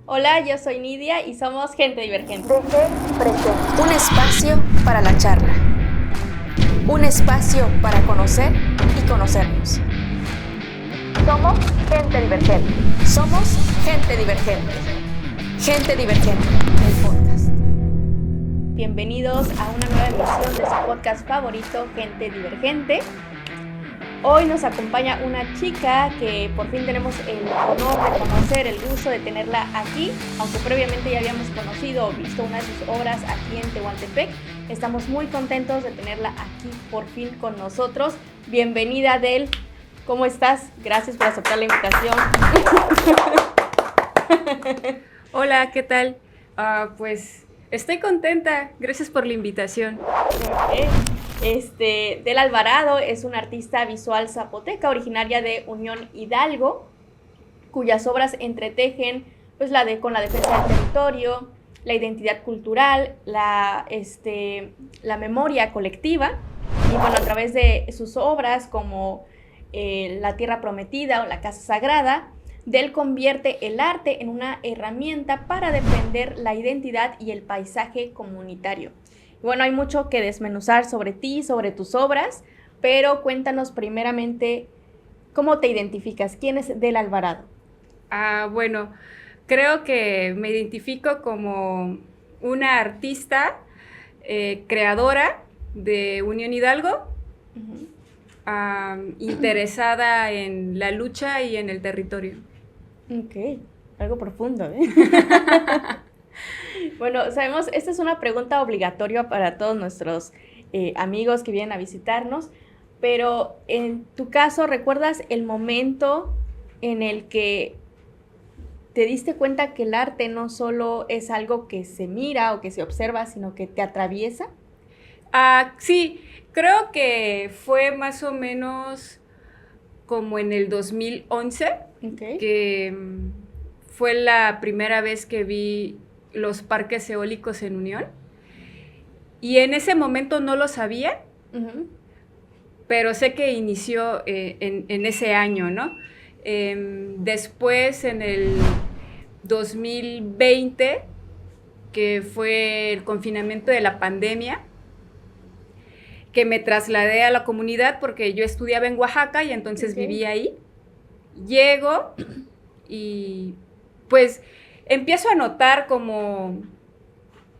Hola, yo soy Nidia y somos Gente Divergente. Un espacio para la charla. Un espacio para conocer y conocernos. Somos Gente Divergente. Somos Gente Divergente. Gente Divergente, el podcast. Bienvenidos a una nueva emisión de su podcast favorito, Gente Divergente. Hoy nos acompaña una chica que por fin tenemos el honor de conocer, el gusto de tenerla aquí, aunque previamente ya habíamos conocido o visto una de sus obras aquí en Tehuantepec. Estamos muy contentos de tenerla aquí por fin con nosotros. Bienvenida, Del. ¿Cómo estás? Gracias por aceptar la invitación. Hola, ¿qué tal? Pues estoy contenta. Gracias por la invitación. Del Alvarado es una artista visual zapoteca originaria de Unión Hidalgo, cuyas obras entretejen pues, con la defensa del territorio, la identidad cultural, la memoria colectiva. Y bueno, a través de sus obras como La Tierra Prometida o La Casa Sagrada, Del convierte el arte en una herramienta para defender la identidad y el paisaje comunitario. Bueno, hay mucho que desmenuzar sobre ti, sobre tus obras, pero cuéntanos primeramente cómo te identificas, quién es Del Alvarado. Bueno, creo que me identifico como una artista creadora de Unión Hidalgo, interesada en la lucha y en el territorio. Ok, algo profundo, ¿eh? Bueno, sabemos, esta es una pregunta obligatoria para todos nuestros amigos que vienen a visitarnos, pero en tu caso, ¿recuerdas el momento en el que te diste cuenta que el arte no solo es algo que se mira o que se observa, sino que te atraviesa? Sí, creo que fue más o menos como en el 2011, que fue la primera vez que vi los parques eólicos en Unión, y en ese momento no lo sabía, pero sé que inició en ese año, ¿no? Después, en el 2020, que fue el confinamiento de la pandemia, que me trasladé a la comunidad porque yo estudiaba en Oaxaca y entonces vivía ahí. Llego y pues empiezo a notar como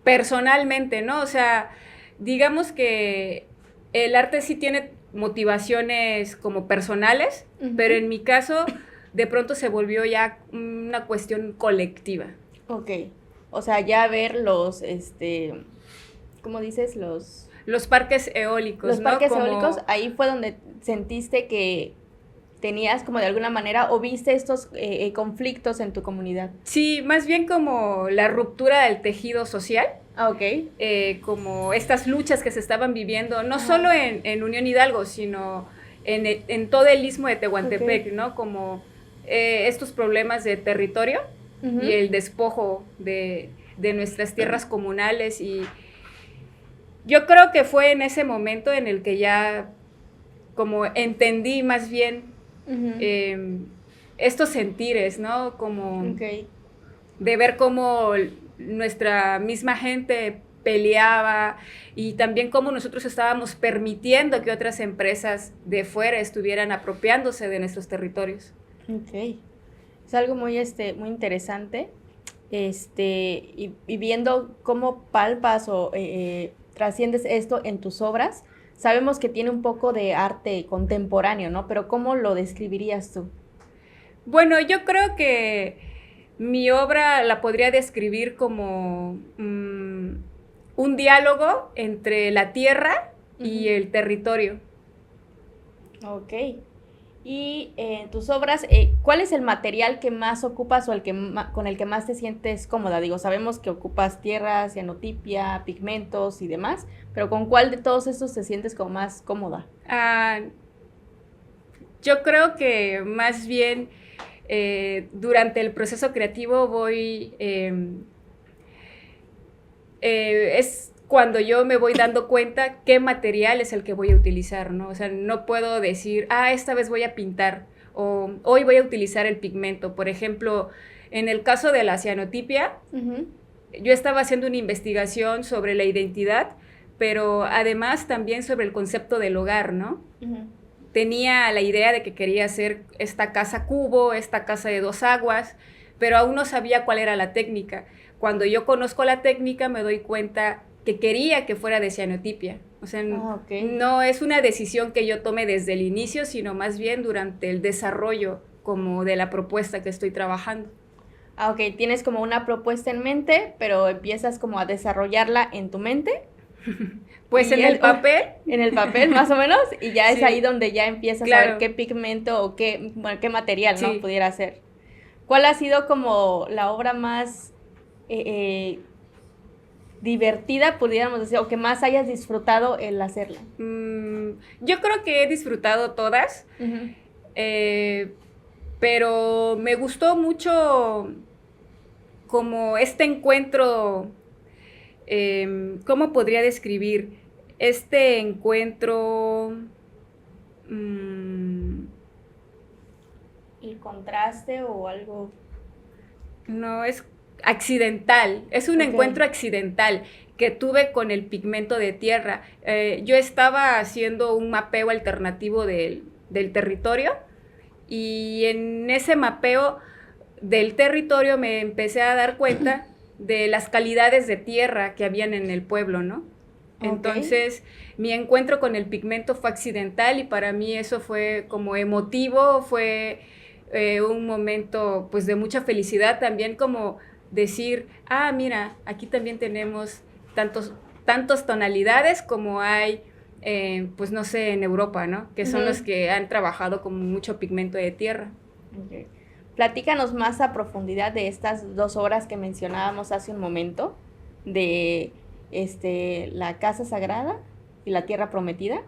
personalmente, ¿no? O sea, digamos que el arte sí tiene motivaciones como personales, pero en mi caso de pronto se volvió ya una cuestión colectiva. Ok, o sea, ya ver los, ¿cómo dices? Los parques eólicos. Los parques eólicos, ahí fue donde sentiste que tenías como de alguna manera o viste estos conflictos en tu comunidad. Sí, más bien como la ruptura del tejido social. Ok. Como estas luchas que se estaban viviendo, no solo en Unión Hidalgo, sino en todo el istmo de Tehuantepec, ¿no? Como estos problemas de territorio y el despojo de nuestras tierras comunales. Y yo creo que fue en ese momento en el que ya como entendí más bien estos sentires, ¿no? Como de ver cómo nuestra misma gente peleaba y también cómo nosotros estábamos permitiendo que otras empresas de fuera estuvieran apropiándose de nuestros territorios. Ok. Es algo muy, muy interesante. Y viendo cómo palpas o trasciendes esto en tus obras, sabemos que tiene un poco de arte contemporáneo, ¿no? Pero ¿cómo lo describirías tú? Bueno, yo creo que mi obra la podría describir como un diálogo entre la tierra y el territorio. Ok. Y en tus obras, ¿cuál es el material que más ocupas o con el que más te sientes cómoda? Digo, sabemos que ocupas tierra, cianotipia, pigmentos y demás, pero ¿con cuál de todos estos te sientes como más cómoda? Yo creo que más bien durante el proceso creativo es cuando yo me voy dando cuenta qué material es el que voy a utilizar, ¿no? O sea, no puedo decir, esta vez voy a pintar o hoy voy a utilizar el pigmento. Por ejemplo, en el caso de la cianotipia, yo estaba haciendo una investigación sobre la identidad, pero además también sobre el concepto del hogar, ¿no? Tenía la idea de que quería hacer esta casa cubo, esta casa de 2 aguas, pero aún no sabía cuál era la técnica. Cuando yo conozco la técnica me doy cuenta que quería que fuera de cianotipia. O sea, no es una decisión que yo tome desde el inicio, sino más bien durante el desarrollo como de la propuesta que estoy trabajando. Ok, tienes como una propuesta en mente, pero empiezas como a desarrollarla en tu mente. Pues en el papel. En el papel, más o menos, y ya es ahí donde ya empiezas a ver qué pigmento o qué material, ¿no? Pudiera ser. ¿Cuál ha sido como la obra más divertida, pudiéramos decir, o que más hayas disfrutado el hacerla? Yo creo que he disfrutado todas, pero me gustó mucho como este encuentro. ¿Cómo podría describir este encuentro? ¿El contraste o algo? No, es accidental, es un encuentro accidental que tuve con el pigmento de tierra. Yo estaba haciendo un mapeo alternativo del territorio y en ese mapeo del territorio me empecé a dar cuenta de las calidades de tierra que habían en el pueblo, ¿no? Entonces, mi encuentro con el pigmento fue accidental y para mí eso fue como emotivo, fue un momento pues de mucha felicidad también, como decir, mira, aquí también tenemos tantos tonalidades como hay, pues no sé, en Europa, ¿no? Que son los que han trabajado con mucho pigmento de tierra. Okay. Platícanos más a profundidad de estas 2 obras que mencionábamos hace un momento, de la Casa Sagrada y la Tierra Prometida.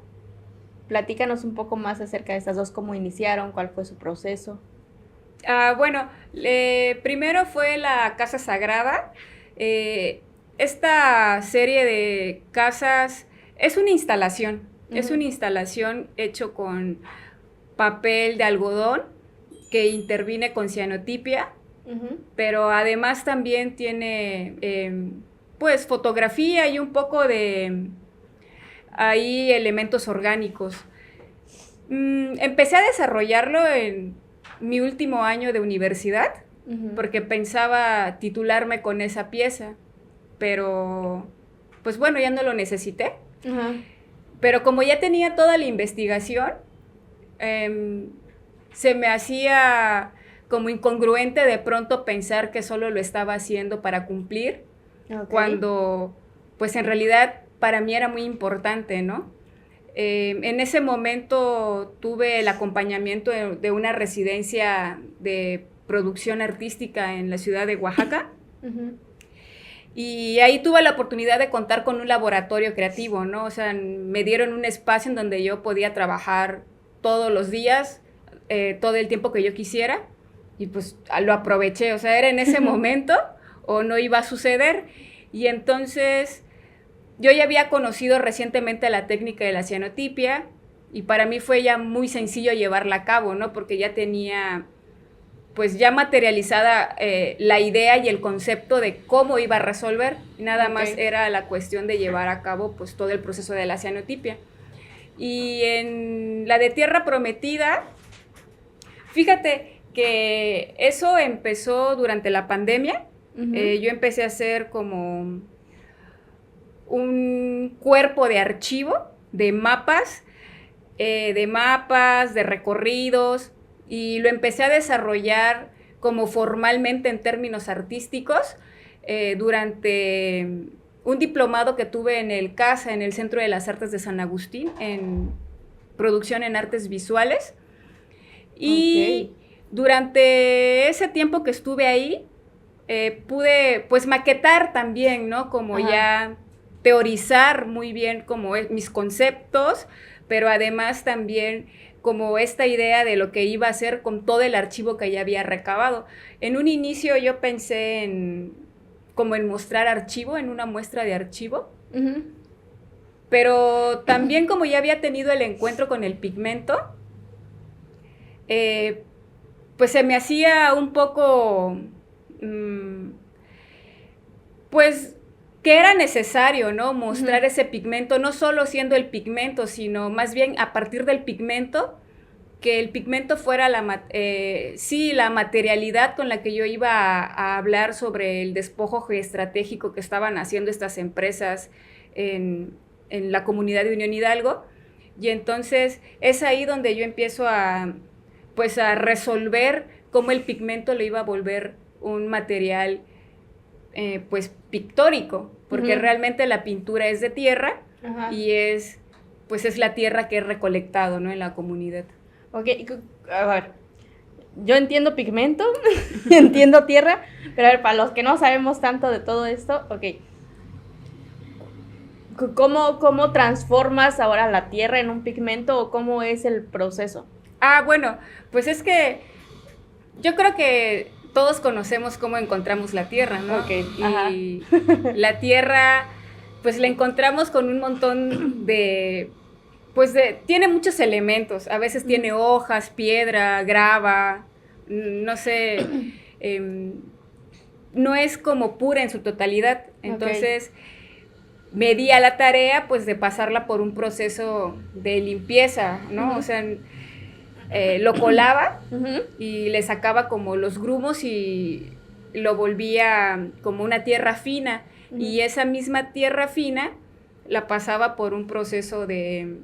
Platícanos un poco más acerca de estas 2, cómo iniciaron, cuál fue su proceso. Bueno, primero fue la Casa Sagrada. Esta serie de casas es una instalación, es una instalación hecho con papel de algodón que interviene con cianotipia, pero además también tiene pues fotografía y un poco de ahí elementos orgánicos. Empecé a desarrollarlo en mi último año de universidad, porque pensaba titularme con esa pieza, pero pues bueno, ya no lo necesité. Pero como ya tenía toda la investigación, se me hacía como incongruente de pronto pensar que solo lo estaba haciendo para cumplir, cuando pues en realidad para mí era muy importante, ¿no? En ese momento tuve el acompañamiento de una residencia de producción artística en la ciudad de Oaxaca, y ahí tuve la oportunidad de contar con un laboratorio creativo, ¿no? O sea, me dieron un espacio en donde yo podía trabajar todos los días, todo el tiempo que yo quisiera, y pues lo aproveché. O sea, era en ese momento o no iba a suceder. Y entonces yo ya había conocido recientemente la técnica de la cianotipia y para mí fue ya muy sencillo llevarla a cabo, ¿no? Porque ya tenía pues ya materializada la idea y el concepto de cómo iba a resolver. Nada más era la cuestión de llevar a cabo pues todo el proceso de la cianotipia. Y en la de Tierra Prometida, fíjate que eso empezó durante la pandemia. Yo empecé a hacer como un cuerpo de archivo de mapas, de recorridos, y lo empecé a desarrollar como formalmente en términos artísticos durante un diplomado que tuve en el CASA, en el Centro de las Artes de San Agustín, en producción en artes visuales. Y durante ese tiempo que estuve ahí, pude pues maquetar también, ¿no? Como ya teorizar muy bien como mis conceptos, pero además también como esta idea de lo que iba a hacer con todo el archivo que ya había recabado. En un inicio yo pensé en mostrar archivo, en una muestra de archivo, pero también como ya había tenido el encuentro con el pigmento, pues se me hacía un poco, pues, que era necesario, ¿no? Mostrar ese pigmento, no solo siendo el pigmento, sino más bien a partir del pigmento, que el pigmento fuera la materialidad con la que yo iba a hablar sobre el despojo geoestratégico que estaban haciendo estas empresas en la comunidad de Unión Hidalgo. Y entonces es ahí donde yo empiezo a resolver cómo el pigmento lo iba a volver un material pues pictórico, porque realmente la pintura es de tierra y es la tierra que he recolectado, ¿no? En la comunidad. Ok, a ver, yo entiendo pigmento, entiendo tierra, pero a ver, para los que no sabemos tanto de todo esto, ¿cómo transformas ahora la tierra en un pigmento o cómo es el proceso? Bueno, pues es que yo creo que todos conocemos cómo encontramos la tierra, ¿no? Y la tierra, pues la encontramos con un montón tiene muchos elementos. A veces tiene hojas, piedra, grava, no sé, no es como pura en su totalidad. Entonces, me di a la tarea, pues, de pasarla por un proceso de limpieza, ¿no? O sea, lo colaba y le sacaba como los grumos y lo volvía como una tierra fina. Y esa misma tierra fina la pasaba por un proceso de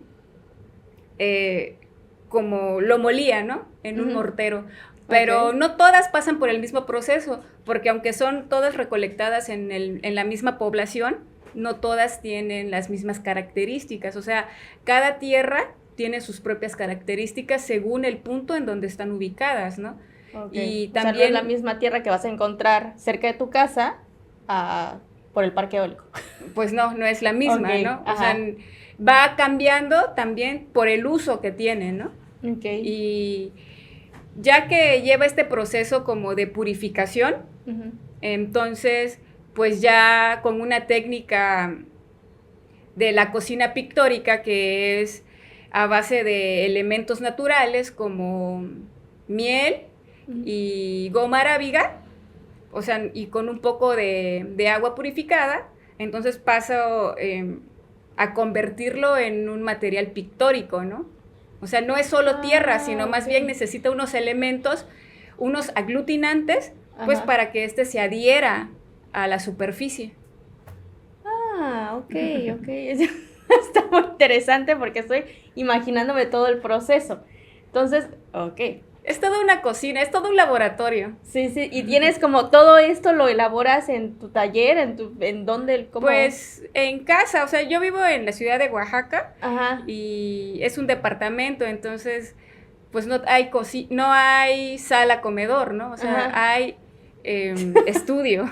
como lo molía, ¿no? En un mortero. Pero no todas pasan por el mismo proceso, porque aunque son todas recolectadas en la misma población, no todas tienen las mismas características. O sea, cada tierra tiene sus propias características según el punto en donde están ubicadas, ¿no? Y también, o sea, no es la misma tierra que vas a encontrar cerca de tu casa por el parque eólico. Pues no es la misma, ¿no? O sea, va cambiando también por el uso que tiene, ¿no? Y ya que lleva este proceso como de purificación, entonces, pues ya con una técnica de la cocina pictórica que es a base de elementos naturales como miel y goma arábiga, o sea, y con un poco de agua purificada, entonces paso a convertirlo en un material pictórico, ¿no? O sea, no es solo tierra, sino más bien necesita unos elementos, unos aglutinantes, pues para que se adhiera a la superficie. Ok. Está muy interesante porque estoy imaginándome todo el proceso. Entonces, Es toda una cocina, es todo un laboratorio. Sí, y tienes como todo esto lo elaboras en tu taller, en dónde, cómo. Pues en casa, o sea, yo vivo en la ciudad de Oaxaca y es un departamento, entonces pues no hay sala comedor, ¿no? O sea, hay estudio.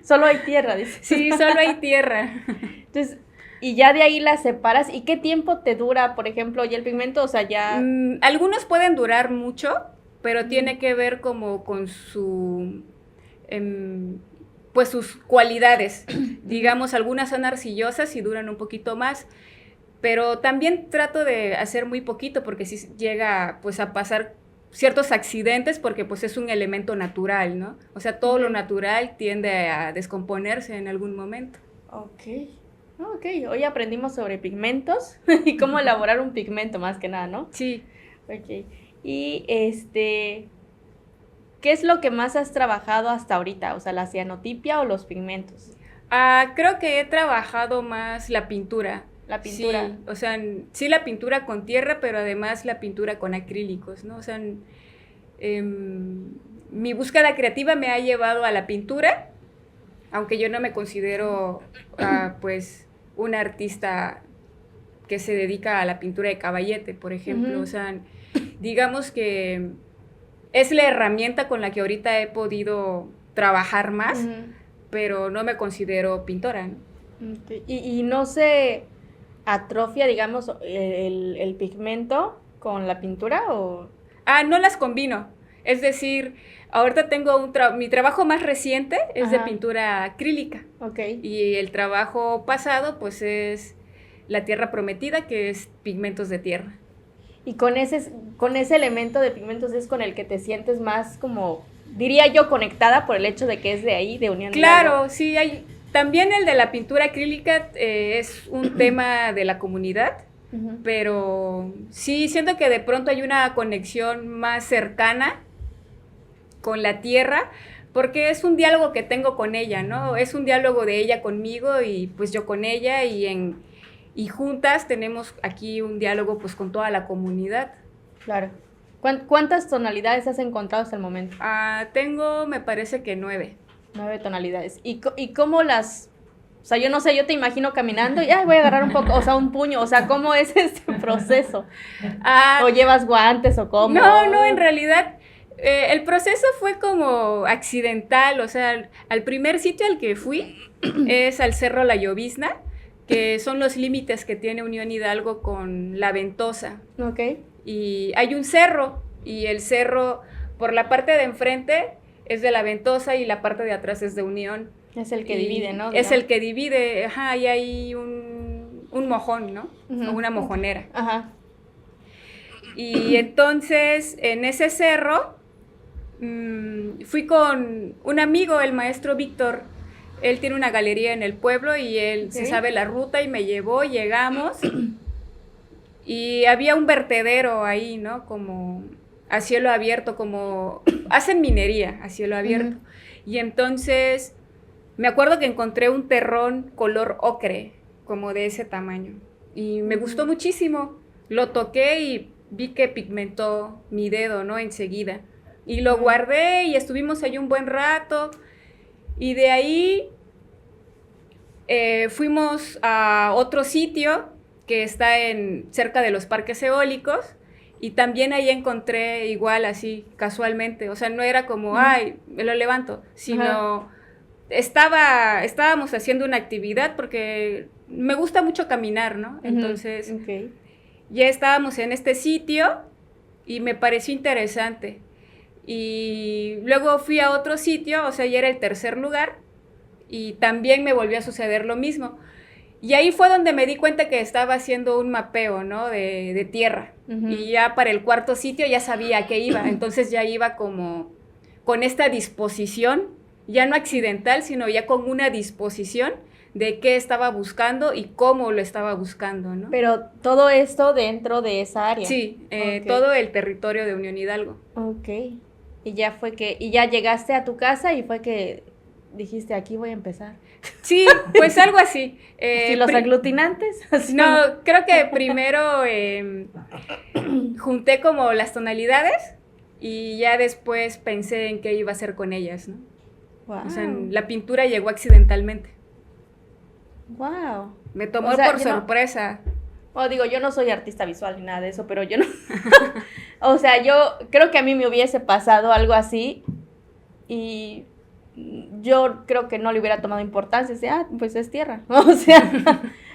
Solo hay tierra, dices. Sí, solo hay tierra. Entonces, y ya de ahí las separas. ¿Y qué tiempo te dura, por ejemplo, ya el pigmento? O sea, ya... algunos pueden durar mucho, pero tiene que ver como con su... pues sus cualidades. Digamos, algunas son arcillosas y duran un poquito más, pero también trato de hacer muy poquito porque si llega pues a pasar ciertos accidentes porque pues es un elemento natural, ¿no? O sea, todo lo natural tiende a descomponerse en algún momento. Hoy aprendimos sobre pigmentos y cómo elaborar un pigmento más que nada, ¿no? Sí. Y ¿qué es lo que más has trabajado hasta ahorita? O sea, ¿la cianotipia o los pigmentos? Creo que he trabajado más la pintura. La pintura. Sí, o sea, sí la pintura con tierra, pero además la pintura con acrílicos, ¿no? O sea, mi búsqueda creativa me ha llevado a la pintura, aunque yo no me considero, pues, una artista que se dedica a la pintura de caballete, por ejemplo. O sea, digamos que es la herramienta con la que ahorita he podido trabajar más, pero no me considero pintora, ¿no? Okay. ¿Y no se atrofia, digamos, el pigmento con la pintura o...? No las combino. Es decir, ahorita tengo mi trabajo más reciente es de pintura acrílica. Okay. Y el trabajo pasado, pues, es La Tierra Prometida, que es pigmentos de tierra. Y con ese elemento de pigmentos es con el que te sientes más como, diría yo, conectada por el hecho de que es de ahí, de Unión Claro, Hidalgo. sí, también el de la pintura acrílica es un tema de la comunidad, pero sí, siento que de pronto hay una conexión más cercana con la tierra, porque es un diálogo que tengo con ella, ¿no? Es un diálogo de ella conmigo y pues yo con ella y juntas tenemos aquí un diálogo pues con toda la comunidad. Claro. ¿Cuántas tonalidades has encontrado hasta el momento? Tengo, me parece que 9. 9 tonalidades. ¿Y cómo las...? O sea, yo no sé, yo te imagino caminando y voy a agarrar un poco, o sea, un puño. O sea, ¿cómo es este proceso? ¿O llevas guantes o cómo? No, en realidad... el proceso fue como accidental, o sea, al primer sitio al que fui es al Cerro La Llovizna, que son los límites que tiene Unión Hidalgo con La Ventosa. Ok. Y hay un cerro, y el cerro, por la parte de enfrente, es de La Ventosa y la parte de atrás es de Unión. Es el que divide, ¿no? Es el que divide, y hay un mojón, ¿no? O una mojonera. Ajá. Y entonces, en ese cerro... fui con un amigo, el maestro Víctor. Él tiene una galería en el pueblo y él se sabe la ruta y me llevó, llegamos y había un vertedero ahí, ¿no? Como a cielo abierto, como hacen minería a cielo abierto. Y entonces me acuerdo que encontré un terrón color ocre, como de ese tamaño, y me gustó muchísimo. Lo toqué y vi que pigmentó mi dedo, ¿no? Enseguida. Y lo guardé y estuvimos ahí un buen rato. Y de ahí fuimos a otro sitio que está cerca de los parques eólicos. Y también ahí encontré igual así, casualmente. O sea, no era como, me lo levanto. Sino estábamos haciendo una actividad porque me gusta mucho caminar, ¿no? Entonces, ya estábamos en este sitio y me pareció interesante. Y luego fui a otro sitio, o sea, ya era el tercer lugar, y también me volvió a suceder lo mismo. Y ahí fue donde me di cuenta que estaba haciendo un mapeo, ¿no? De tierra. Y ya para el cuarto sitio ya sabía a qué iba. Entonces ya iba como con esta disposición, ya no accidental, sino ya con una disposición de qué estaba buscando y cómo lo estaba buscando, ¿no? Pero todo esto dentro de esa área. Sí, todo el territorio de Unión Hidalgo. Ok. Y ya llegaste a tu casa y fue que dijiste, aquí voy a empezar. Sí, pues algo así. ¿Y los aglutinantes? No, creo que primero junté como las tonalidades y ya después pensé en qué iba a hacer con ellas, ¿no? Wow. O sea, la pintura llegó accidentalmente. Wow. Me tomó por sorpresa. Yo no soy artista visual ni nada de eso, pero yo no... O sea, yo creo que a mí me hubiese pasado algo así y yo creo que no le hubiera tomado importancia. Pues es tierra. O sea,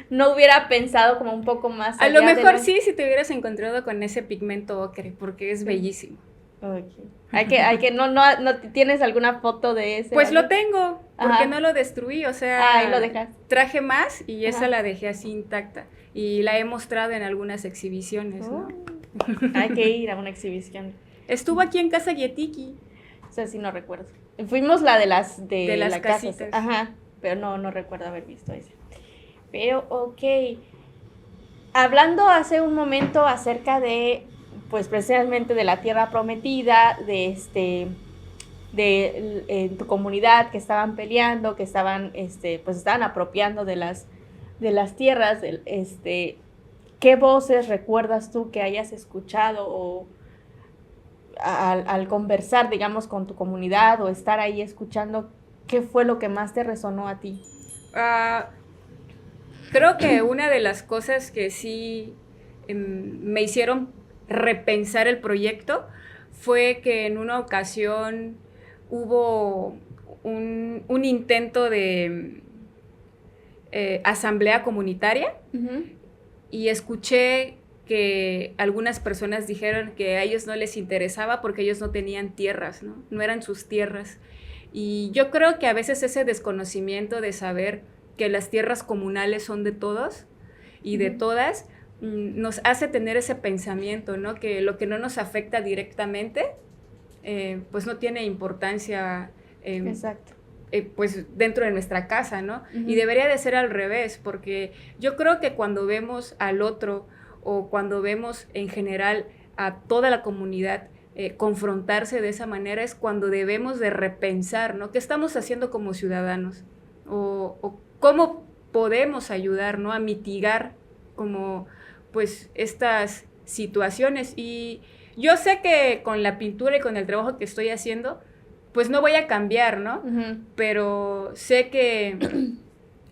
no hubiera pensado como un poco más allá. A lo mejor sí, si te hubieras encontrado con ese pigmento ocre, porque es bellísimo. Okay. ¿No tienes alguna foto de ese? Pues lo tengo, porque no lo destruí, o sea... ahí lo dejaste. Traje más y esa la dejé así intacta. Y la he mostrado en algunas exhibiciones, ¿no? Hay que ir a una exhibición. Estuvo aquí en Casa Yetiki. O sea, sí, no recuerdo. Fuimos la de las casitas. Casa. Ajá, pero no recuerdo haber visto ese. Pero, ok. Hablando hace un momento acerca de pues precisamente de la tierra prometida, en tu comunidad que estaban peleando, que estaban, pues estaban apropiando de las tierras, ¿qué voces recuerdas tú que hayas escuchado o al conversar, digamos, con tu comunidad o estar ahí escuchando, qué fue lo que más te resonó a ti? Creo que una de las cosas que sí me hicieron repensar el proyecto fue que en una ocasión hubo un intento de asamblea comunitaria y escuché que algunas personas dijeron que a ellos no les interesaba porque ellos no tenían tierras, no eran sus tierras. Y yo creo que a veces ese desconocimiento de saber que las tierras comunales son de todos y de todas, nos hace tener ese pensamiento, ¿no? Que lo que no nos afecta directamente, pues no tiene importancia, Exacto. pues dentro de nuestra casa, ¿no? Y debería de ser al revés, porque yo creo que cuando vemos al otro o cuando vemos en general a toda la comunidad confrontarse de esa manera, es cuando debemos de repensar, ¿no? ¿Qué estamos haciendo como ciudadanos? O cómo podemos ayudar, ¿no? A mitigar como pues estas situaciones. Y yo sé que con la pintura y con el trabajo que estoy haciendo, pues no voy a cambiar, ¿no? Pero sé que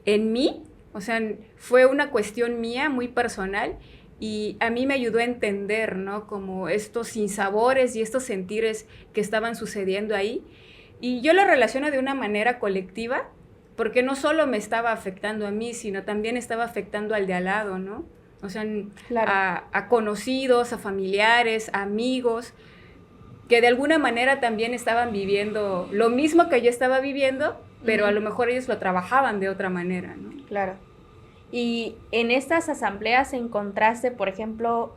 en mí, o sea, fue una cuestión mía muy personal y a mí me ayudó a entender, ¿no? Como estos sinsabores y estos sentires que estaban sucediendo ahí. Y yo lo relaciono de una manera colectiva, porque no solo me estaba afectando a mí, sino también estaba afectando al de al lado, ¿no? O sea, claro, a conocidos, a familiares, a amigos, que de alguna manera también estaban viviendo lo mismo que yo estaba viviendo, pero a lo mejor ellos lo trabajaban de otra manera, ¿no? Claro. Y en estas asambleas encontraste, por ejemplo,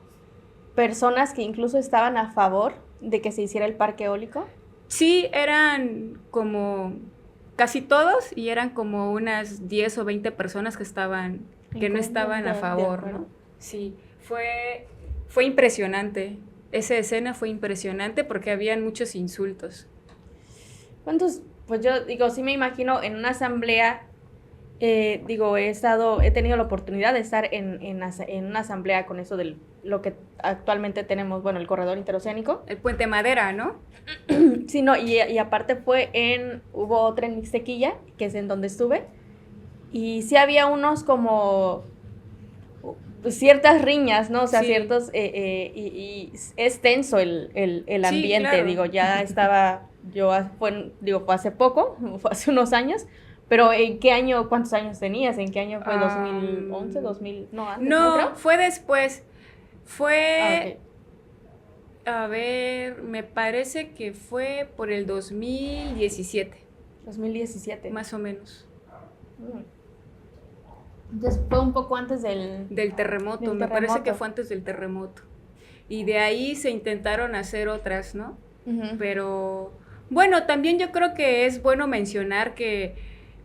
personas que incluso estaban a favor de que se hiciera el parque eólico. Sí, eran como casi todos y eran como unas 10 o 20 personas que no estaban a favor, ¿no? Sí, fue impresionante. Esa escena fue impresionante porque habían muchos insultos. ¿Cuántos? Pues yo digo, sí me imagino en una asamblea, he tenido la oportunidad de estar en una asamblea con eso de lo que actualmente tenemos, bueno, el corredor interoceánico. El Puente Madera, ¿no? Sí, no, y aparte hubo otra en Mixtequilla, que es en donde estuve, y sí había unos como ciertas riñas, ¿no? O sea, sí. ciertos, y es tenso el ambiente, sí, claro. Digo, ya estaba, fue hace poco, fue hace unos años, pero ¿en qué año, cuántos años tenías? ¿En qué año fue? ¿2011, 2000? No, antes, no, fue después, fue... Okay. A ver, me parece que fue por el 2017. 2017. Más o menos. Entonces fue un poco antes del terremoto. Me parece que fue antes del terremoto. Y de ahí se intentaron hacer otras, ¿no? Pero, bueno, también yo creo que es bueno mencionar que,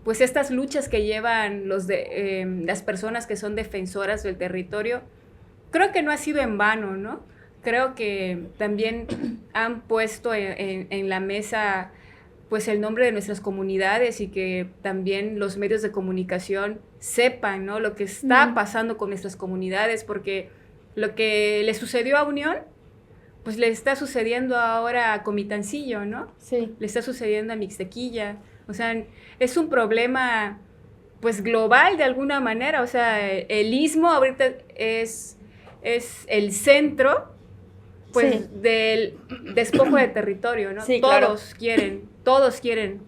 pues, estas luchas que llevan las personas que son defensoras del territorio, creo que no ha sido en vano, ¿no? Creo que también han puesto en la mesa pues el nombre de nuestras comunidades y que también los medios de comunicación sepan, ¿no? Lo que está pasando con nuestras comunidades, porque lo que le sucedió a Unión, pues le está sucediendo ahora a Comitancillo, ¿no? Sí. Le está sucediendo a Mixtequilla. O sea, es un problema pues global de alguna manera. O sea, el Istmo ahorita es el centro pues sí, del despojo de territorio, ¿no? Sí, todos claro. Todos quieren.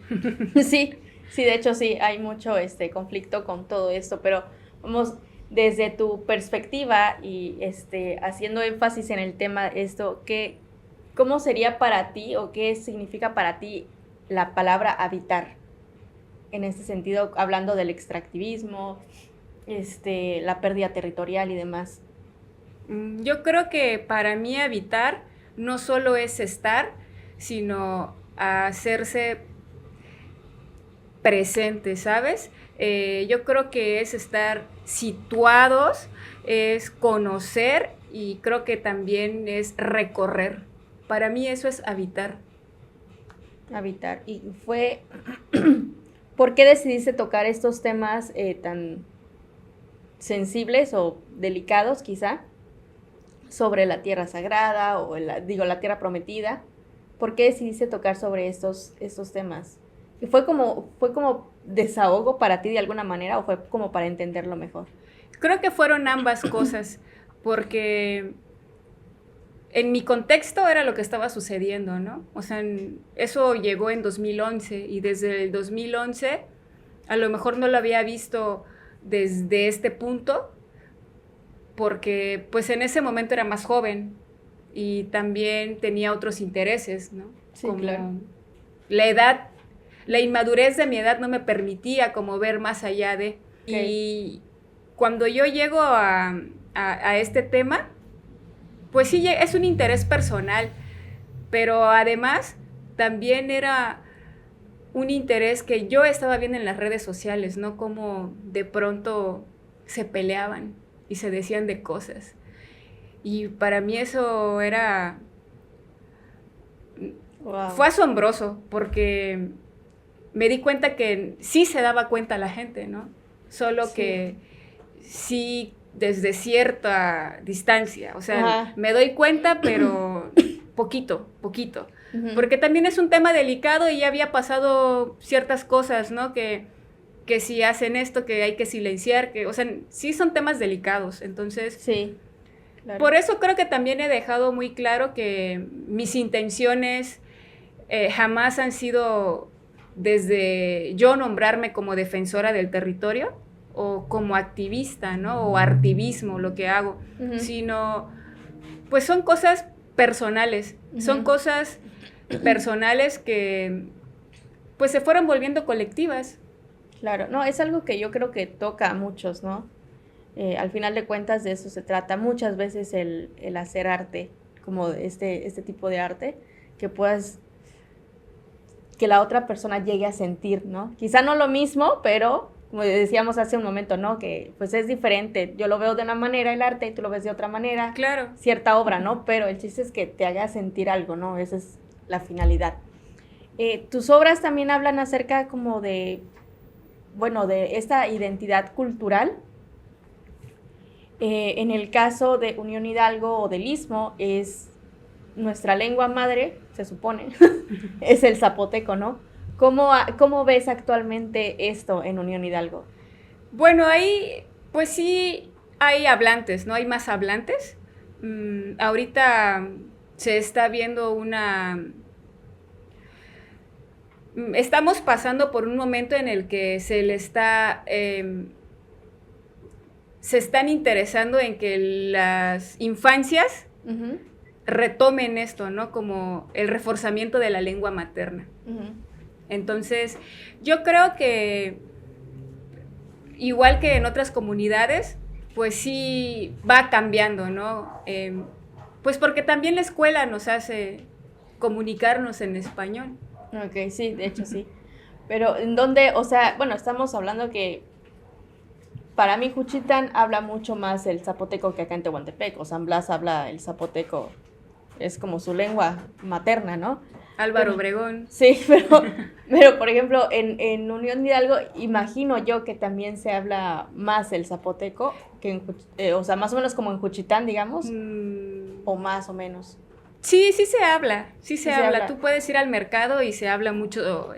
Sí, de hecho sí, hay mucho conflicto con todo esto, pero vamos, desde tu perspectiva y haciendo énfasis en el tema ¿cómo sería para ti o qué significa para ti la palabra habitar? En este sentido, hablando del extractivismo, la pérdida territorial y demás. Yo creo que para mí habitar no solo es estar, sino hacerse presente, ¿sabes? Yo creo que es estar situados, es conocer y creo que también es recorrer. Para mí eso es habitar. Habitar. Y fue... ¿Por qué decidiste tocar estos temas tan sensibles o delicados, quizá, sobre la tierra sagrada o la tierra prometida? ¿Por qué decidiste tocar sobre estos temas? ¿Y fue como desahogo para ti de alguna manera o fue como para entenderlo mejor? Creo que fueron ambas cosas, porque en mi contexto era lo que estaba sucediendo, ¿no? O sea, eso llegó en 2011 y desde el 2011 a lo mejor no lo había visto desde este punto, porque pues en ese momento era más joven y también tenía otros intereses, ¿no? Sí, como claro. La inmadurez de mi edad no me permitía como ver más allá de... Okay. Y cuando yo llego a este tema, pues sí, es un interés personal, pero además también era un interés que yo estaba viendo en las redes sociales, ¿no? Como de pronto se peleaban y se decían de cosas. Y para mí eso era... Wow. Fue asombroso porque me di cuenta que sí se daba cuenta la gente, ¿no? Solo Sí. que sí desde cierta distancia, o sea, Ajá. me doy cuenta, pero poquito. Ujú. Porque también es un tema delicado y ya había pasado ciertas cosas, ¿no? Que si hacen esto, que hay que silenciar, o sea, sí son temas delicados, entonces... Sí, claro. Por eso creo que también he dejado muy claro que mis intenciones jamás han sido desde yo nombrarme como defensora del territorio o como activista, ¿no? O artivismo, lo que hago, Ujú. sino, pues son cosas personales, son Ujú. cosas personales que, pues se fueron volviendo colectivas. Claro, no, es algo que yo creo que toca a muchos, ¿no? Al final de cuentas de eso se trata muchas veces el hacer arte, como este tipo de arte, que la otra persona llegue a sentir, ¿no? Quizá no lo mismo, pero como decíamos hace un momento, ¿no? Que pues es diferente, yo lo veo de una manera el arte y tú lo ves de otra manera, Claro. cierta obra, ¿no? Pero el chiste es que te haga sentir algo, ¿no? Esa es la finalidad. Tus obras también hablan acerca como de esta identidad cultural. En el caso de Unión Hidalgo o del Istmo, es nuestra lengua madre, se supone, es el zapoteco, ¿no? ¿Cómo ves actualmente esto en Unión Hidalgo? Bueno, ahí pues sí hay hablantes, ¿no? Hay más hablantes. Ahorita se está viendo estamos pasando por un momento en el que se están interesando en que las infancias Uh-huh. retomen esto, ¿no? Como el reforzamiento de la lengua materna. Uh-huh. Entonces, yo creo que igual que en otras comunidades, pues sí va cambiando, ¿no? Pues porque también la escuela nos hace comunicarnos en español. Ok, sí, de hecho sí. Pero en dónde, o sea, bueno, estamos hablando que para mí Juchitán habla mucho más el zapoteco que acá en Tehuantepec. O San Blas habla el zapoteco, es como su lengua materna, ¿no? Álvaro Bueno, Obregón. Sí, pero por ejemplo, en Unión Hidalgo, imagino yo que también se habla más el zapoteco, que o sea, más o menos como en Juchitán, digamos, o más o menos. Sí, sí se habla, sí se habla. habla. Tú puedes ir al mercado y se habla mucho,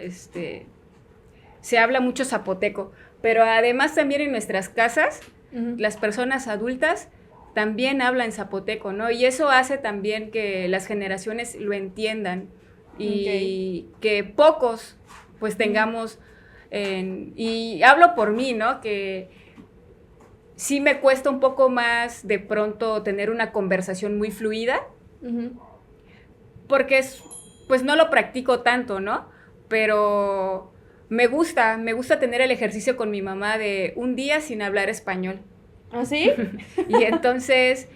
se habla mucho zapoteco, pero además también en nuestras casas, Uh-huh. las personas adultas también hablan zapoteco, ¿no? Y eso hace también que las generaciones lo entiendan y que pocos pues tengamos, y hablo por mí, ¿no? Que sí me cuesta un poco más de pronto tener una conversación muy fluida, Uh-huh. porque pues no lo practico tanto, ¿no? Pero me gusta tener el ejercicio con mi mamá de un día sin hablar español. ¿Ah, sí? Y entonces,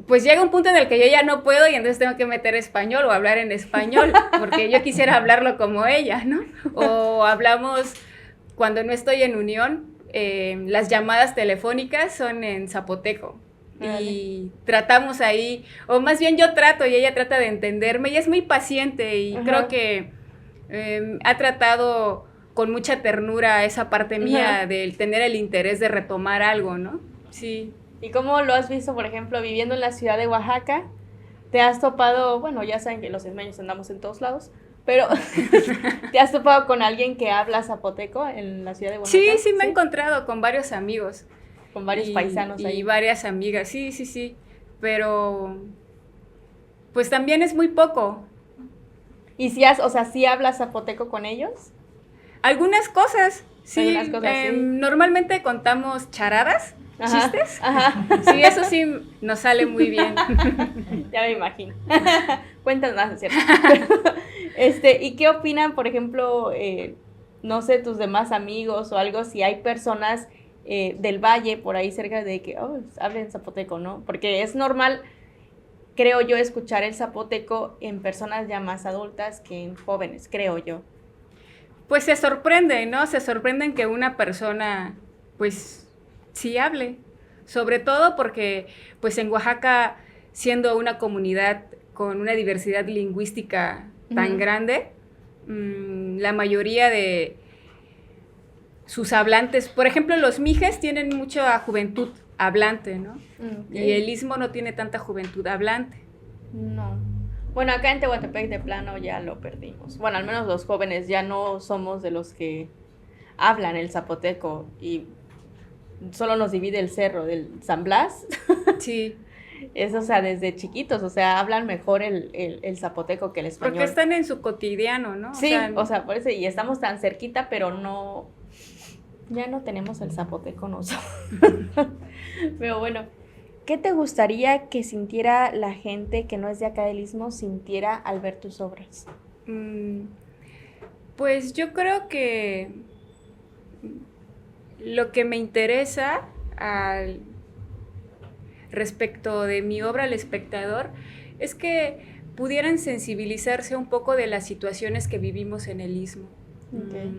pues llega un punto en el que yo ya no puedo y entonces tengo que meter español o hablar en español, porque yo quisiera hablarlo como ella, ¿no? O hablamos, cuando no estoy en Unión, las llamadas telefónicas son en zapoteco. y tratamos ahí, o más bien yo trato y ella trata de entenderme, y es muy paciente y creo que ha tratado con mucha ternura esa parte mía del tener el interés de retomar algo, ¿no? Sí. ¿Y cómo lo has visto, por ejemplo, viviendo en la ciudad de Oaxaca? ¿Te has topado, bueno, ya saben que los ismeños andamos en todos lados, pero ¿te has topado con alguien que habla zapoteco en la ciudad de Oaxaca? Sí, me he encontrado con varios amigos. Con varios paisanos ahí. Y varias amigas, sí, pero pues también es muy poco. ¿Y si sí hablas zapoteco con ellos? Algunas cosas, sí. Algunas cosas, sí. Normalmente contamos charadas, chistes. Ajá. Sí, eso sí nos sale muy bien. Ya me imagino. Cuentas más, ¿cierto? ¿Y qué opinan, por ejemplo, no sé, tus demás amigos o algo, si hay personas del valle por ahí cerca de que hablen zapoteco, ¿no? Porque es normal, creo yo, escuchar el zapoteco en personas ya más adultas que en jóvenes, creo yo. Pues se sorprende, ¿no? Se sorprenden que una persona, pues, sí hable. Sobre todo porque, pues, en Oaxaca, siendo una comunidad con una diversidad lingüística tan grande, la mayoría de sus hablantes, por ejemplo, los mijes tienen mucha juventud hablante, ¿no? Y el istmo no tiene tanta juventud hablante. No. Bueno, acá en Tehuantepec de plano ya lo perdimos. Bueno, al menos los jóvenes ya no somos de los que hablan el zapoteco y solo nos divide el cerro del San Blas. Sí. Es, desde chiquitos, hablan mejor el zapoteco que el español. Porque están en su cotidiano, ¿no? Sí, por eso, y estamos tan cerquita, pero ya no tenemos el zapoteco nosotros. Pero bueno, ¿qué te gustaría que sintiera la gente que no es de acá del Istmo sintiera al ver tus obras? Pues yo creo que lo que me interesa respecto de mi obra al espectador es que pudieran sensibilizarse un poco de las situaciones que vivimos en el Istmo. Okay.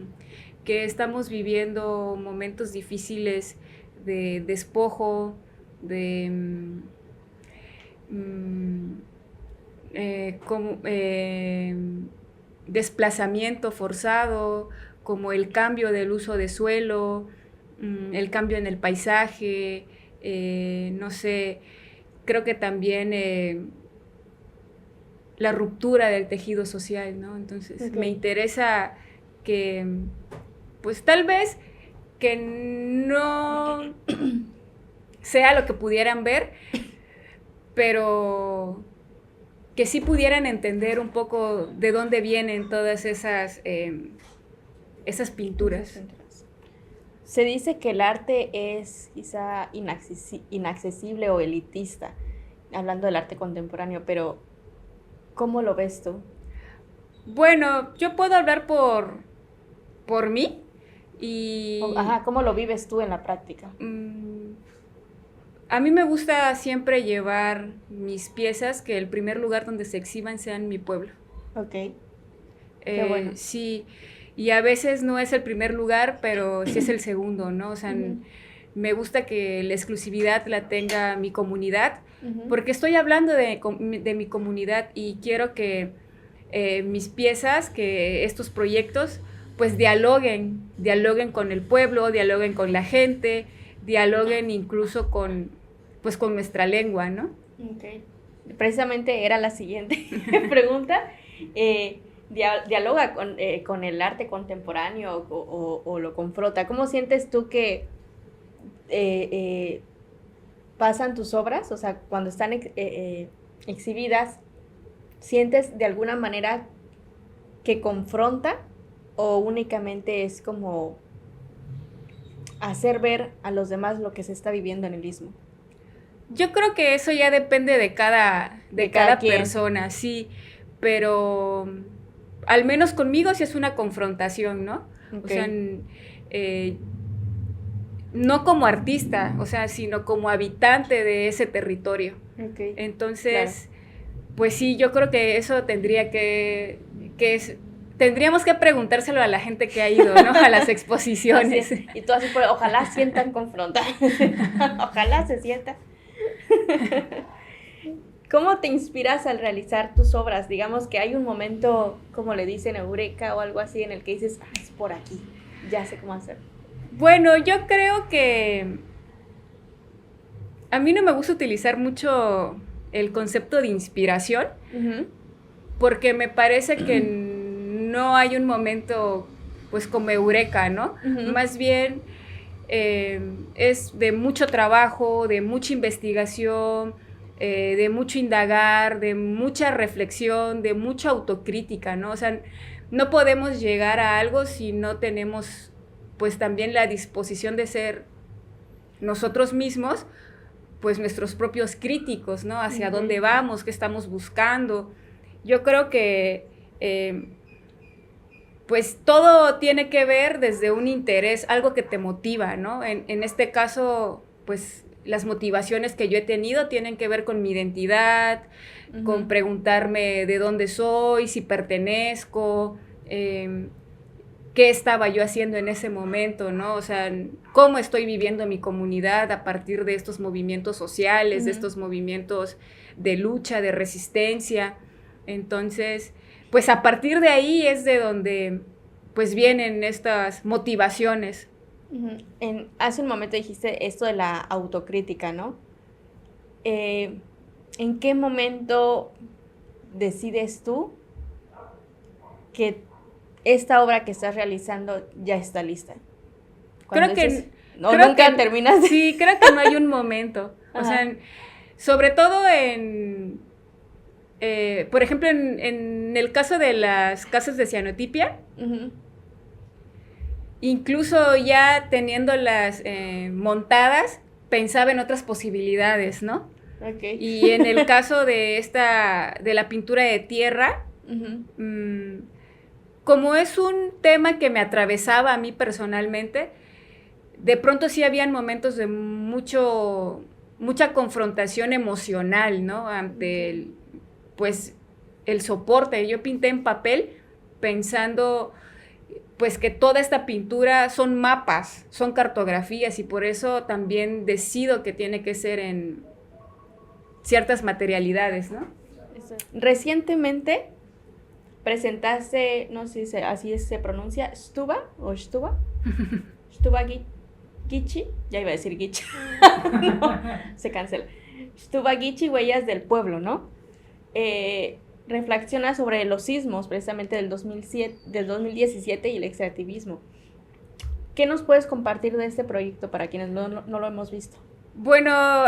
Que estamos viviendo momentos difíciles de despojo, de desplazamiento forzado, como el cambio del uso de suelo, el cambio en el paisaje, no sé, creo que también la ruptura del tejido social, ¿no? Entonces, me interesa que, pues tal vez que no sea lo que pudieran ver, pero que sí pudieran entender un poco de dónde vienen todas esas pinturas. Se dice que el arte es quizá inaccesible o elitista, hablando del arte contemporáneo, pero ¿cómo lo ves tú? Bueno, yo puedo hablar por mí y... ¿Cómo lo vives tú en la práctica? A mí me gusta siempre llevar mis piezas, que el primer lugar donde se exhiban sea en mi pueblo. Ok. Qué bueno. Sí, y a veces no es el primer lugar, pero sí es el segundo, ¿no? O sea, me gusta que la exclusividad la tenga mi comunidad, porque estoy hablando de mi comunidad y quiero que mis piezas, que estos proyectos, pues dialoguen con el pueblo, dialoguen con la gente, dialoguen incluso con nuestra lengua, ¿no? Okay. Precisamente era la siguiente pregunta. ¿Dialoga con el arte contemporáneo o lo confronta? ¿Cómo sientes tú que pasan tus obras? O sea, cuando están exhibidas, ¿sientes de alguna manera que confronta o únicamente es como hacer ver a los demás lo que se está viviendo en el Istmo? Yo creo que eso ya depende de cada persona, sí, pero al menos conmigo sí es una confrontación, ¿no? Okay. O sea, no como artista, o sea, sino como habitante de ese territorio. Okay. Entonces, pues sí, yo creo que eso tendríamos que preguntárselo a la gente que ha ido, ¿no? A las exposiciones. Y tú así, ojalá sientan confrontar. Ojalá se sienta. ¿Cómo te inspiras al realizar tus obras? Digamos que hay un momento, como le dicen, eureka o algo así, en el que dices, es por aquí, ya sé cómo hacer. Bueno, yo creo que a mí no me gusta utilizar mucho el concepto de inspiración, porque me parece que no hay un momento, pues, como eureka, ¿no? Más bien es de mucho trabajo, de mucha investigación, de mucho indagar, de mucha reflexión, de mucha autocrítica, ¿no? O sea, no podemos llegar a algo si no tenemos, pues, también la disposición de ser nosotros mismos, pues, nuestros propios críticos, ¿no? Hacia dónde vamos, qué estamos buscando. Yo creo que, pues, todo tiene que ver desde un interés, algo que te motiva, ¿no? En este caso, pues, las motivaciones que yo he tenido tienen que ver con mi identidad, con preguntarme de dónde soy, si pertenezco, qué estaba yo haciendo en ese momento, ¿no? O sea, cómo estoy viviendo mi comunidad a partir de estos movimientos sociales, de estos movimientos de lucha, de resistencia. Entonces, pues a partir de ahí es de donde, pues, vienen estas motivaciones. Hace un momento dijiste esto de la autocrítica, ¿no? ¿En qué momento decides tú que esta obra que estás realizando ya está lista? Creo que nunca terminas. Sí, creo que no hay un momento. O sea, sobre todo por ejemplo, en el caso de las casas de cianotipia, incluso ya teniéndolas montadas, pensaba en otras posibilidades, ¿no? Okay. Y en el caso de la pintura de tierra, como es un tema que me atravesaba a mí personalmente, de pronto sí habían momentos de mucha confrontación emocional, ¿no? Ante el soporte. Yo pinté en papel pensando, pues, que toda esta pintura son mapas, son cartografías, y por eso también decido que tiene que ser en ciertas materialidades, ¿no? Recientemente presentaste, no sé si así se pronuncia, Stuba o Stuba, Stuba Gichi, ya iba a decir Gichi, no, se cancela, Stuba Gichi, Huellas del Pueblo, ¿no? Reflexiona sobre los sismos precisamente del 2017 y el extractivismo. ¿Qué nos puedes compartir de este proyecto para quienes no lo hemos visto? Bueno,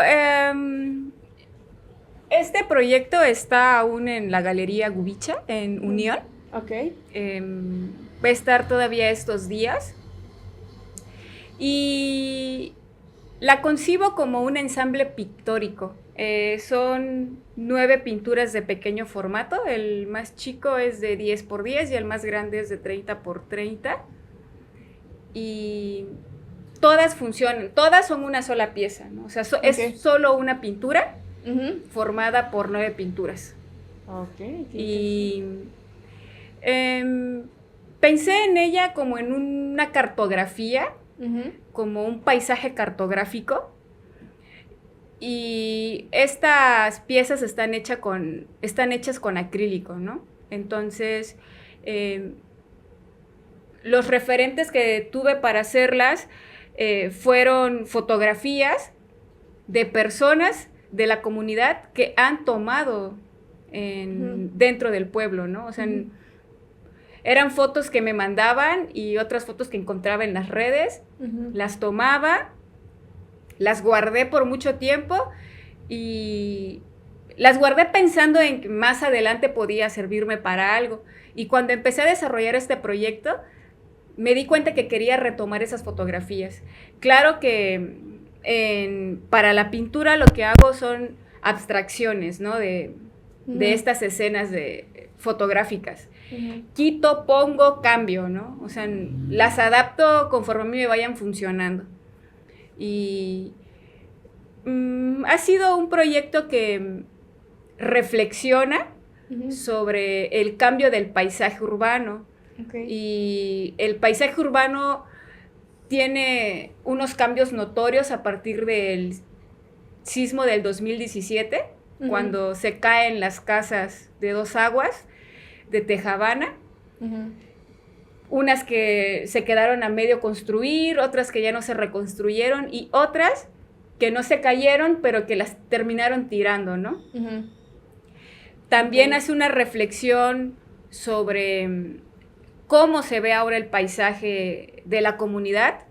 este proyecto está aún en la Galería Gubicha, en Unión. Ok. Va a estar todavía estos días. Y la concibo como un ensamble pictórico. Son 9 pinturas de pequeño formato. El más chico es de 10x10 y el más grande es de 30x30. Y todas funcionan, todas son una sola pieza, ¿no? O sea, es solo una pintura formada por 9 pinturas. Ok. Y pensé en ella como en una cartografía, como un paisaje cartográfico. Y estas piezas están hechas con acrílico, ¿no? Entonces, los referentes que tuve para hacerlas fueron fotografías de personas de la comunidad que han tomado dentro del pueblo, ¿no? O sea, eran fotos que me mandaban y otras fotos que encontraba en las redes, las tomaba, las guardé por mucho tiempo y las guardé pensando en que más adelante podía servirme para algo. Y cuando empecé a desarrollar este proyecto, me di cuenta que quería retomar esas fotografías. Claro que para la pintura lo que hago son abstracciones, ¿no? de estas escenas fotográficas. Quito, pongo, cambio, ¿no? O sea, las adapto conforme a mí me vayan funcionando. Y ha sido un proyecto que reflexiona sobre el cambio del paisaje urbano. Y el paisaje urbano tiene unos cambios notorios a partir del sismo del 2017, cuando se caen las casas de Dos Aguas, de Tejabana. Unas que se quedaron a medio construir, otras que ya no se reconstruyeron y otras que no se cayeron, pero que las terminaron tirando, ¿no? También hace una reflexión sobre cómo se ve ahora el paisaje de la comunidad,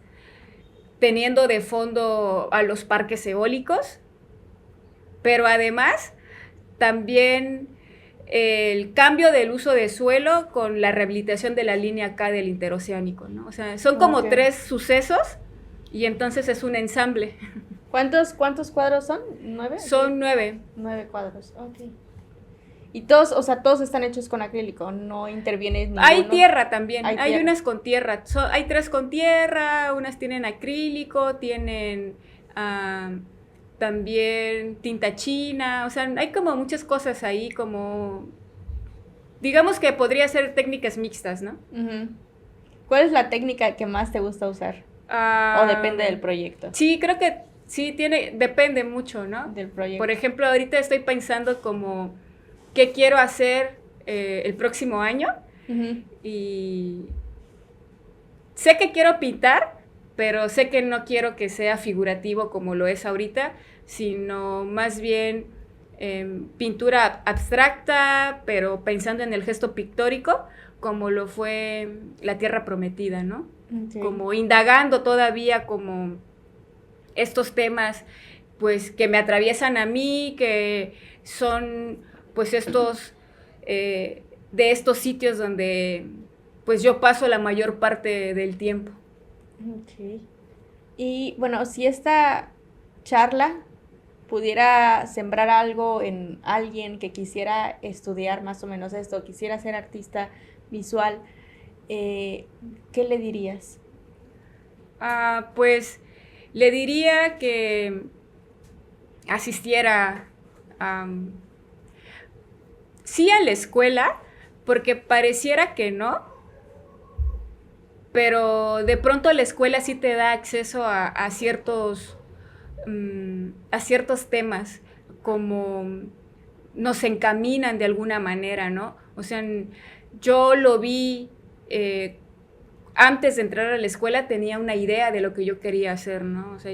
teniendo de fondo a los parques eólicos, pero además también el cambio del uso de suelo con la rehabilitación de la línea K del interoceánico, ¿no? O sea, son como 3 sucesos y entonces es un ensamble. ¿Cuántos cuadros son? ¿9? Son 9. 9 cuadros, ok. Y todos, o sea, todos están hechos con acrílico, no interviene ninguno. Hay tierra también, hay tierra. unas con tierra, hay 3 con tierra, unas tienen acrílico, tienen también tinta china, o sea, hay como muchas cosas ahí, como, digamos que podría ser técnicas mixtas, ¿no? ¿Cuál es la técnica que más te gusta usar? ¿O depende del proyecto? Sí, creo que sí, depende mucho, ¿no? Del proyecto. Por ejemplo, ahorita estoy pensando como, ¿qué quiero hacer el próximo año? Y sé que quiero pintar, pero sé que no quiero que sea figurativo como lo es ahorita, sino más bien pintura abstracta, pero pensando en el gesto pictórico, como lo fue La Tierra Prometida, ¿no? Sí. Como indagando todavía como estos temas, pues, que me atraviesan a mí, que son, pues, estos, de estos sitios donde, pues, yo paso la mayor parte del tiempo. Ok. Y, bueno, si esta charla pudiera sembrar algo en alguien que quisiera estudiar más o menos esto, quisiera ser artista visual, ¿qué le dirías? Pues le diría que asistiera sí a la escuela, porque pareciera que no, pero de pronto la escuela sí te da acceso a ciertos temas, como nos encaminan de alguna manera, ¿no? O sea, yo lo vi, antes de entrar a la escuela tenía una idea de lo que yo quería hacer, ¿no? O sea,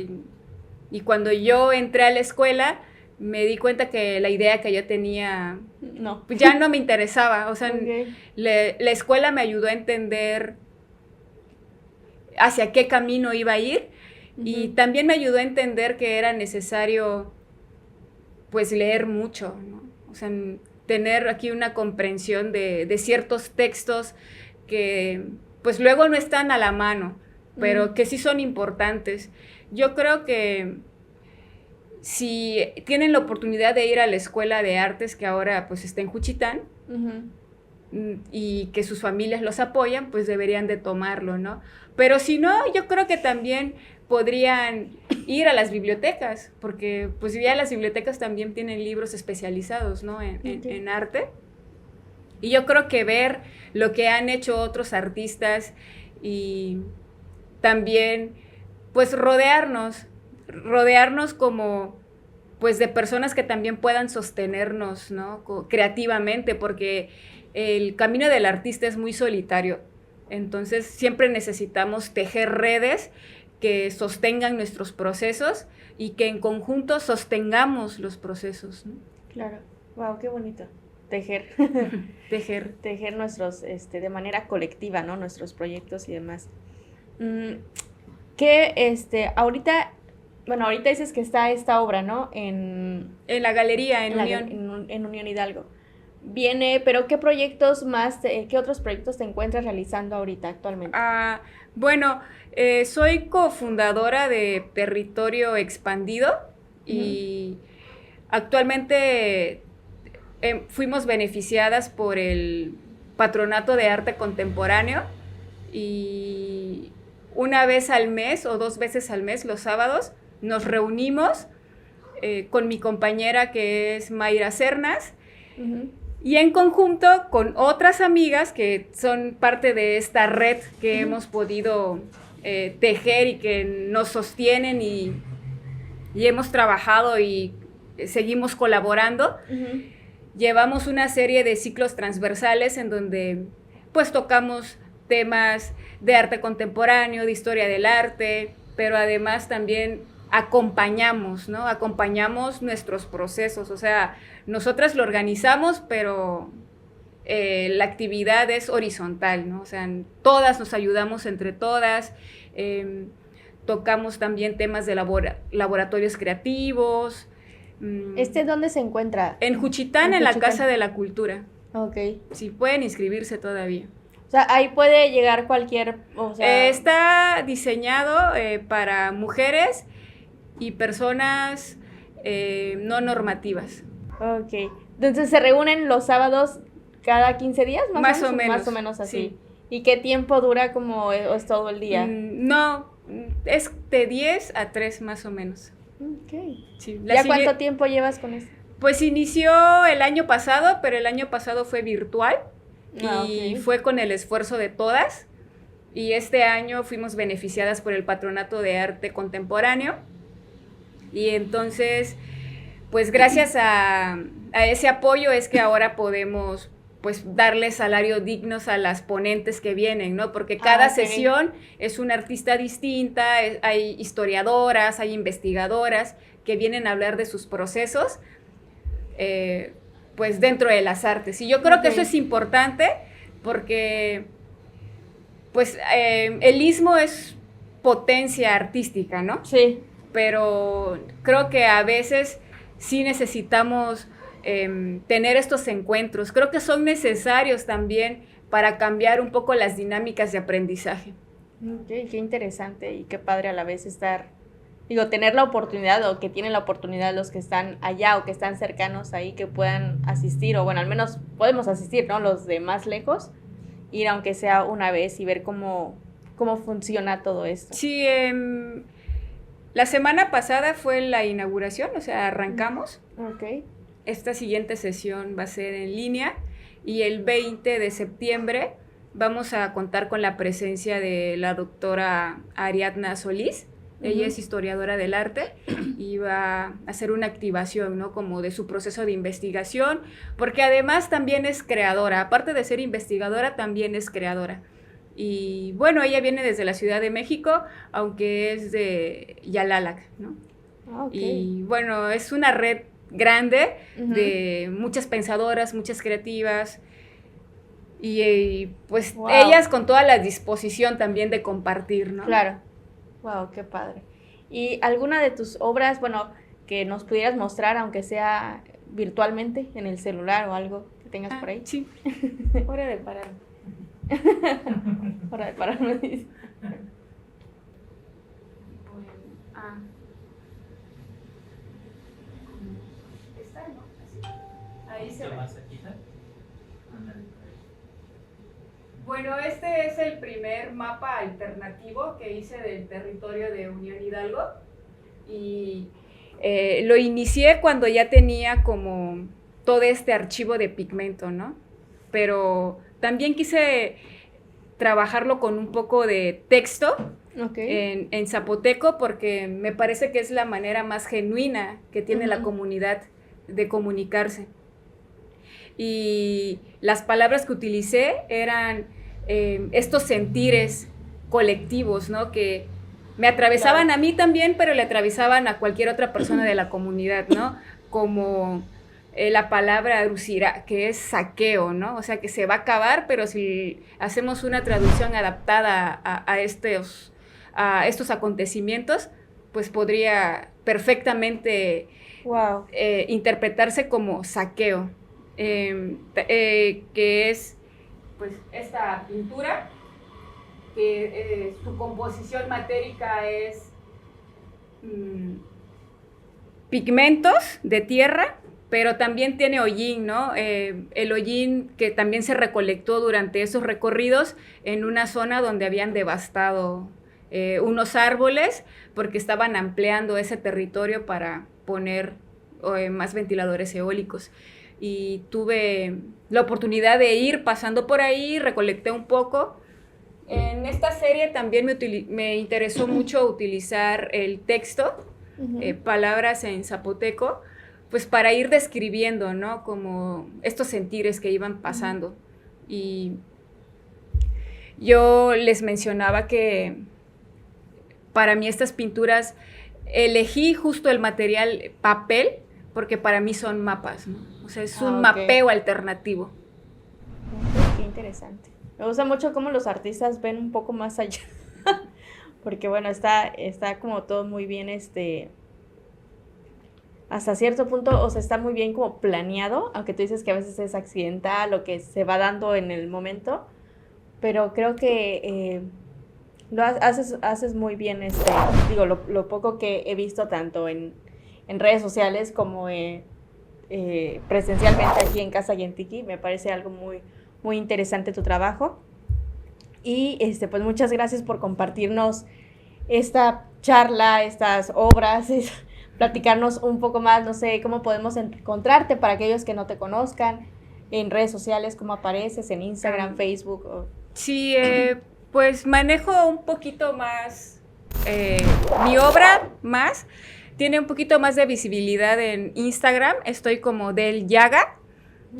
y cuando yo entré a la escuela me di cuenta que la idea que yo tenía pues ya no me interesaba. O sea, la escuela me ayudó a entender hacia qué camino iba a ir, y también me ayudó a entender que era necesario, pues, leer mucho, ¿no? O sea, tener aquí una comprensión de ciertos textos que, pues, luego no están a la mano, pero que sí son importantes. Yo creo que si tienen la oportunidad de ir a la Escuela de Artes, que ahora, pues, está en Juchitán, y que sus familias los apoyan, pues deberían de tomarlo, ¿no? Pero si no, yo creo que también podrían ir a las bibliotecas, porque pues ya las bibliotecas también tienen libros especializados, ¿no? En arte. Y yo creo que ver lo que han hecho otros artistas y también pues rodearnos como pues de personas que también puedan sostenernos, ¿no? Creativamente, porque el camino del artista es muy solitario. Entonces siempre necesitamos tejer redes que sostengan nuestros procesos y que en conjunto sostengamos los procesos, ¿no? Claro. Wow, qué bonito. Tejer. Tejer nuestros, de manera colectiva, ¿no? Nuestros proyectos y demás. Ahorita dices que está esta obra, ¿no? En la galería, en Unión. En Unión Hidalgo. Viene, pero ¿qué proyectos más, qué otros proyectos te encuentras realizando ahorita actualmente? Bueno, soy cofundadora de Territorio Expandido y actualmente fuimos beneficiadas por el Patronato de Arte Contemporáneo, y una vez al mes o 2 veces al mes, los sábados, nos reunimos con mi compañera, que es Mayra Cernas, y en conjunto con otras amigas que son parte de esta red que hemos podido tejer y que nos sostienen y y hemos trabajado y seguimos colaborando. Llevamos una serie de ciclos transversales en donde pues tocamos temas de arte contemporáneo, de historia del arte, pero además también acompañamos, ¿no? Acompañamos nuestros procesos, o sea, nosotras lo organizamos, pero la actividad es horizontal, ¿no? O sea, todas nos ayudamos entre todas, tocamos también temas de laboratorios creativos. ¿Dónde se encuentra? En Juchitán, en la Casa de la Cultura. Ok. Sí, pueden inscribirse todavía. O sea, ahí puede llegar cualquier... O sea... Está diseñado para mujeres y personas no normativas. Ok. Entonces, ¿se reúnen los sábados cada 15 días? Más o menos. Más o menos así. Sí. ¿Y qué tiempo dura como es todo el día? No, es de 10 a 3 más o menos. Ok. Sí. ¿Ya cuánto tiempo llevas con esto? Pues inició el año pasado, pero el año pasado fue virtual y fue con el esfuerzo de todas. Y este año fuimos beneficiadas por el Patronato de Arte Contemporáneo. Y entonces, pues gracias a ese apoyo es que ahora podemos pues darle salarios dignos a las ponentes que vienen, ¿no? Porque cada sesión es una artista distinta, hay historiadoras, hay investigadoras que vienen a hablar de sus procesos, pues dentro de las artes. Y yo creo que eso es importante porque, pues, el istmo es potencia artística, ¿no? Sí. Pero creo que a veces sí necesitamos tener estos encuentros. Creo que son necesarios también para cambiar un poco las dinámicas de aprendizaje. Qué interesante y qué padre a la vez tener la oportunidad o que tienen la oportunidad los que están allá o que están cercanos ahí que puedan asistir, o bueno, al menos podemos asistir, ¿no? Los de más lejos, ir aunque sea una vez y ver cómo funciona todo esto. Sí, la semana pasada fue la inauguración, o sea, arrancamos. Ok. Esta siguiente sesión va a ser en línea y el 20 de septiembre vamos a contar con la presencia de la doctora Ariadna Solís. Ella es historiadora del arte y va a hacer una activación, ¿no? Como de su proceso de investigación, porque además también es creadora. Aparte de ser investigadora, también es creadora. Y bueno, ella viene desde la Ciudad de México, aunque es de Yalalac, ¿no? Y bueno, es una red grande de muchas pensadoras, muchas creativas y pues ellas con toda la disposición también de compartir, ¿no? Claro. Wow, qué padre. ¿Y alguna de tus obras, bueno, que nos pudieras mostrar, aunque sea virtualmente, en el celular o algo que tengas por ahí? Sí. Hora de parar. Hora de parar, me dice. Ahí se ve. Bueno, este es el primer mapa alternativo que hice del territorio de Unión Hidalgo y lo inicié cuando ya tenía como todo este archivo de pigmento, ¿no? Pero también quise trabajarlo con un poco de texto en zapoteco porque me parece que es la manera más genuina que tiene la comunidad de comunicarse. Y las palabras que utilicé eran estos sentires colectivos, ¿no? Que me atravesaban a mí también, pero le atravesaban a cualquier otra persona de la comunidad, ¿no? Como la palabra rusira, que es saqueo, ¿no? O sea, que se va a acabar, pero si hacemos una traducción adaptada a estos acontecimios, pues podría perfectamente interpretarse como saqueo. Que es pues esta pintura que su composición matérica es pigmentos de tierra, pero también tiene hollín, ¿no? El hollín que también se recolectó durante esos recorridos en una zona donde habían devastado unos árboles porque estaban ampliando ese territorio para poner más ventiladores eólicos. Y tuve la oportunidad de ir pasando por ahí, recolecté un poco. En esta serie también me interesó mucho utilizar el texto palabras en zapoteco, pues para ir describiendo, ¿no? Como estos sentires que iban pasando. Y yo les mencionaba que para mí estas pinturas elegí justo el material papel porque para mí son mapas, ¿no? O sea, es un mapeo alternativo. Qué interesante. Me gusta mucho cómo los artistas ven un poco más allá. Porque bueno, está como todo muy bien, hasta cierto punto, o sea, está muy bien como planeado, aunque tú dices que a veces es accidental o que se va dando en el momento, pero creo que lo haces muy bien, digo, lo poco que he visto tanto en redes sociales como presencialmente aquí en Casa Yentiki, me parece algo muy, muy interesante tu trabajo. Y pues muchas gracias por compartirnos esta charla, estas obras, platicarnos un poco más, no sé, cómo podemos encontrarte para aquellos que no te conozcan, en redes sociales, cómo apareces, en Instagram, Facebook. Sí, pues manejo un poquito más, mi obra más, tiene un poquito más de visibilidad en Instagram, estoy como Del Yaga,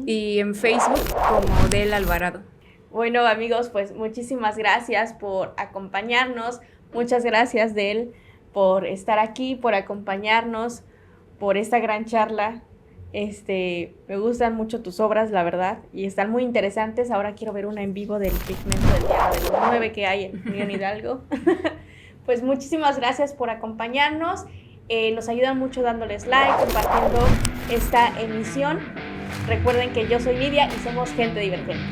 y en Facebook como Del Alvarado. Bueno, amigos, pues muchísimas gracias por acompañarnos, muchas gracias, Del, por estar aquí, por acompañarnos, por esta gran charla. Me gustan mucho tus obras, la verdad, y están muy interesantes. Ahora quiero ver una en vivo del Pigmento del Diablo de los 9 que hay en Unión Hidalgo. Pues muchísimas gracias por acompañarnos. Nos ayudan mucho dándoles like, compartiendo esta emisión. Recuerden que yo soy Lidia y somos Gente Divergente.